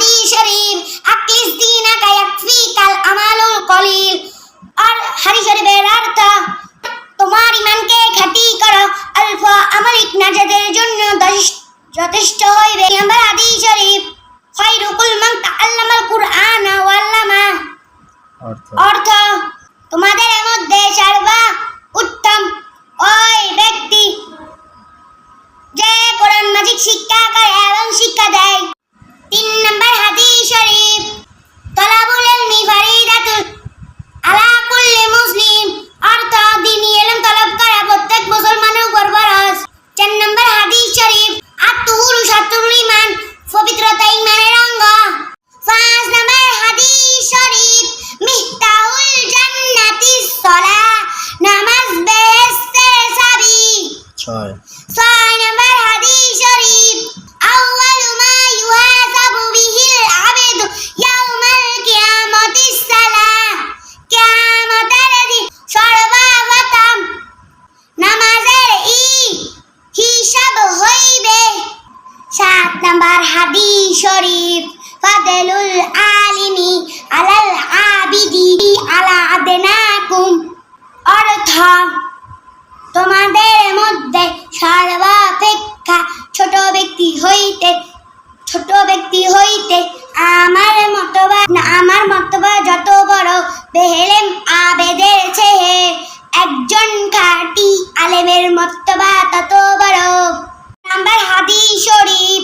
হাদিস শরীফ আকলিস দীনাকা ইয়াকফিকাল আমালুল কলিল। আর হাদিস শরীফের অর্থ তোমার ঈমানকে খাঁটি করো, অল্প আমলিক নাজাতের জন্য যথেষ্ট হইবে। নাম্বার হাদিস শরীফ খায়রুকুম মান তাআল্লামাল কুরআন ওয়া আল্লামা। অর্থ তোমাদের মধ্যে সর্বোত্তম ওই ব্যক্তি যে কোরআন মাজিদ শিক্ষা করে এবং শিক্ষা দেয়। 3 নম্বর হাদিস শরীফ তলাবুল ইলমি ফারিদাতুন আলা কুল্লি মুসলিম। অর্থ দ্বীনি ইলম তলব করা প্রত্যেক মুসলমানের উপর ফরজ। 4 নম্বর হাদিস শরীফ আত-তুহুরু শাতরুল ঈমান, পবিত্রতা ঈমানের অঙ্গ। 5 নম্বর হাদিস শরীফ মিফতাহুল জান্নাতিস সালাহ, নামাজ বেহেশতের চাবি। 6 নম্বর হাদিস শরীফ আউয়ালু মা ইউহাসাবু বিহিল আবদু ইয়াউমাল কিয়ামাতিস সালাহ। কিয়ামতের দিন সর্বপ্রথম নামাজের হিসাব হইবে। 7 নম্বর হাদিস শরীফ ফাদলুল আলিমি আলাল আবিদি আলা আদনাকুম। অর্থ তোমাদের মধ্যে সর্বাপেক্ষা ছোট ব্যক্তি হইতে আমার মতবা যত বড়, বেহেলেম আবেদের চেয়ে একজন খাঁটি আলেমের মতবা তত বড়। নাম্বার হাদিস শরীফ